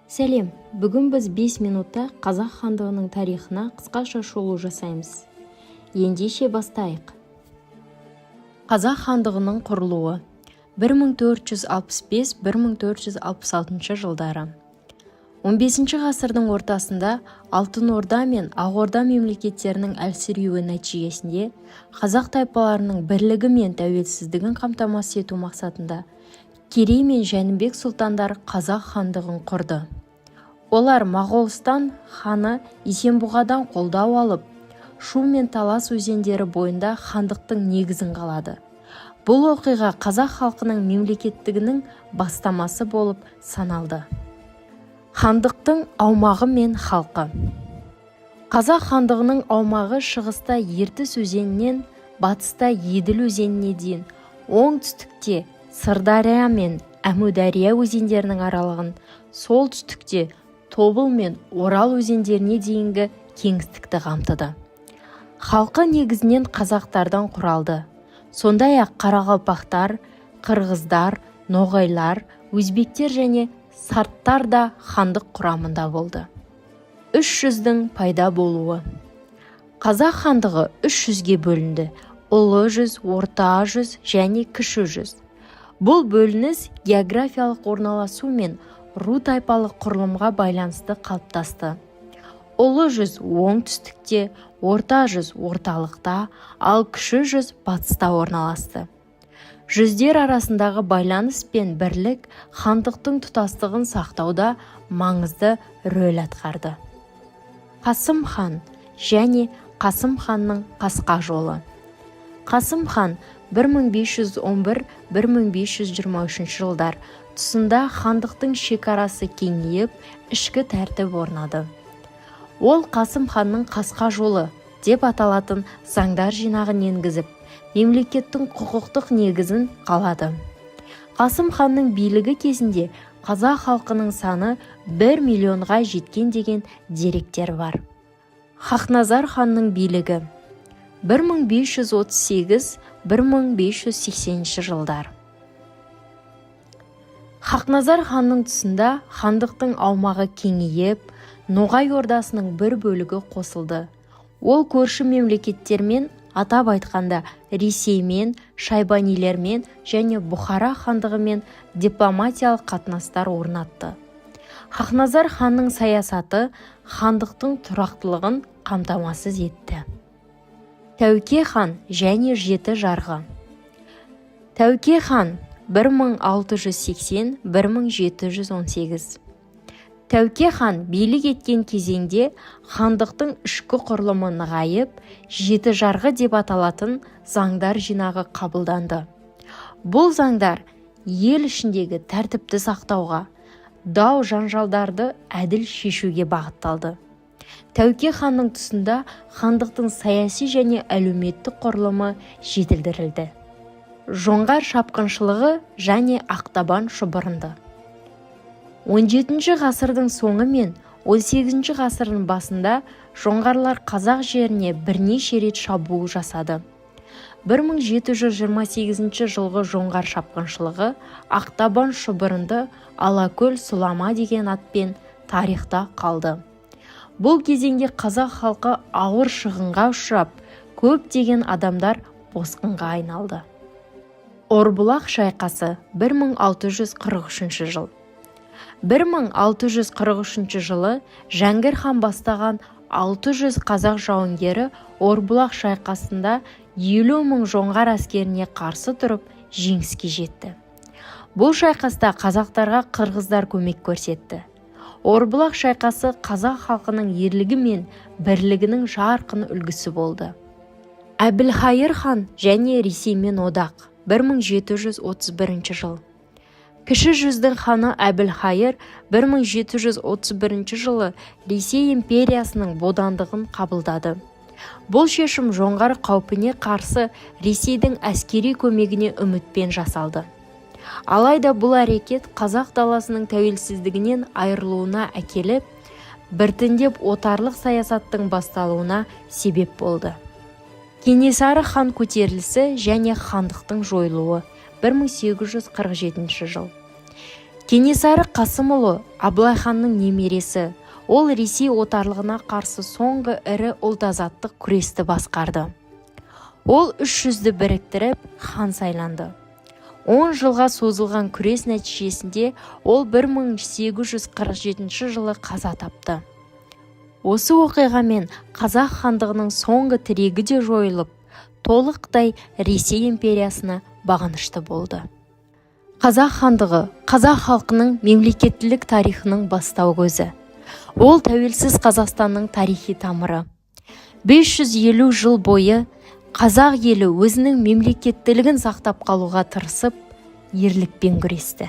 Сәлем, бүгін біз 5 минутта қазақ хандығының тарихына қысқаша шолу жасаймыз. Ендеше бастайық. Қазақ хандығының құрылуы 1465-1466 жылдары. 15 ғасырдың ортасында Алтын Орда мен Ақ Орда мемлекеттерінің әлсіреуі нәтижесінде қазақ тайпаларының бірлігі мен тәуелсіздігін қамтамасыз ету мақсатында Керей мен Жәнібек сұлтандар қазақ хандығын құрды. Олар Моғолстан ханы Есенбұғадан қолдау алып, Шу мен Талас өзендері бойында хандықтың негізін қалады. Бұл оқиға қазақ халқының мемлекеттігінің бастамасы болып саналды. Хандықтың аумағы мен халқы. Қазақ хандығының аумағы шығыста Ертіс өзенінен батыста Еділ өзеніне дейін, оңтүстікте Сырдария мен Әмудария өзендерінің аралығын, солтүстікте Тобыл мен Орал өзендеріне дейінгі кеңістікті қамтыды. Халқы негізінен қазақтардан құралды. Сондай-ақ қарақалпақтар, қырғыздар, ноғайлар, өзбектер және сарттар да хандық құрамында болды. 300-дің пайда болуы. Қазақ хандығы 300-ге бөлінді: ұлы жүз, орта жүз және кіші жүз. Бұл бөлініс географиялық орналасу мен ру тайпалық құрылымға байланысты қалыптасты. Ұлы жүз оңтүстікте, орта жүз орталықта, ал кіші жүз батыста орналасты. Жүздер арасындағы байланыс пен бірлік хандықтың тұтастығын сақтауда маңызды рөл атқарды. Қасым хан және Қасым ханның қасқа жолы. Қасым хан 1511-1523 жылдар тұсында хандықтың шекарасы кеңейіп, ішкі тәртіп орнады. Ол Қасым ханның қасқа жолы деп аталатын заңдар жинағын енгізіп, мемлекеттің құқықтық негізін қалады. Қасым ханның билігі кезінде қазақ халқының саны 1 миллионға жеткен деген деректер бар. Хақназар ханның билігі 1538-1580 жылдар. Хақназар ханның тұсында хандықтың аумағы кеңейіп, Ноғай ордасының бір бөлігі қосылды. Ол көрші мемлекеттермен, атап айтқанда Ресеймен, Шайбанилермен және Бұхара хандығымен дипломатиялық қатынастар орнатты. Хақназар ханның саясаты хандықтың тұрақтылығын қамтамасыз етті. Тәуке хан және жеті жарғы. Тәуке хан 1680-1718. Тәуке хан билік еткен кезеңде хандықтың ішкі құрылымы нығайып, жеті жарғы деп аталатын заңдар жинағы қабылданды. Бұл заңдар ел ішіндегі тәртіпті сақтауға, дау жанжалдарды әділ шешуге бағытталды. Тәуке ханның тұсында хандықтың саяси және әлеуметтік құрылымы жетілдірілді. Жоңғар шапқыншылығы және ақтабан шұбырынды. 17 ғасырдың соңы мен 18 ғасырдың басында жоңғарлар қазақ жеріне бірнеше рет шабуыл жасады. 1728 жылғы жоңғар шапқыншылығы ақтабан шұбырынды Алакөл Сұлама деген атпен тарихта қалды. Бұл кезеңде қазақ халқы ауыр шығынға ұшырап, көптеген адамдар босқынға айналды. Орбұлақ шайқасы 1643 жыл. 1643 жылы Жәңгір хан бастаған 600 қазақ жауынгері Орбұлақ шайқасында 50 мың жоңғар әскеріне қарсы тұрып жеңіске жетті. Бұл шайқаста қазақтарға қырғыздар көмек көрсетті. Орбұлақ шайқасы қазақ халқының ерлігі мен бірлігінің жарқын үлгісі болды. Әбілхайыр хан және Ресеймен одақ 1731 жыл. Кіші жүздің ханы Әбілхайыр 1731 жылы Ресей империясының бодандығын қабылдады. Бұл шешім жоңғар қаупіне қарсы Ресейдің әскери көмегіне үмітпен жасалды. Алайда бұл әрекет қазақ даласының тәуелсіздігінен айырылуына әкеліп, біртіндеп отарлық саясаттың басталуына себеп болды. Кенесары хан көтерілісі және хандықтың жойылуы 1847 жыл. Кенесары Қасымұлы Абылай ханның немересі. Ол Ресей отарлығына қарсы соңғы ірі ұлт-азаттық күресті басқарды. Ол 300-ді біріктіріп хан сайланды. 10 жылға созылған күрес нәтижесінде ол 1847 жылы қаза тапты. Осы оқиғамен қазақ хандығының соңғы тірегі де жойылып, толықтай Ресей империясына бағынышты болды. Қазақ хандығы қазақ халқының мемлекеттілік тарихының бастау көзі. Ол тәуелсіз Қазақстанның тарихи тамыры. 550 жыл бойы қазақ елі өзінің мемлекеттілігін сақтап қалуға тырысып, ерлікпен күресті.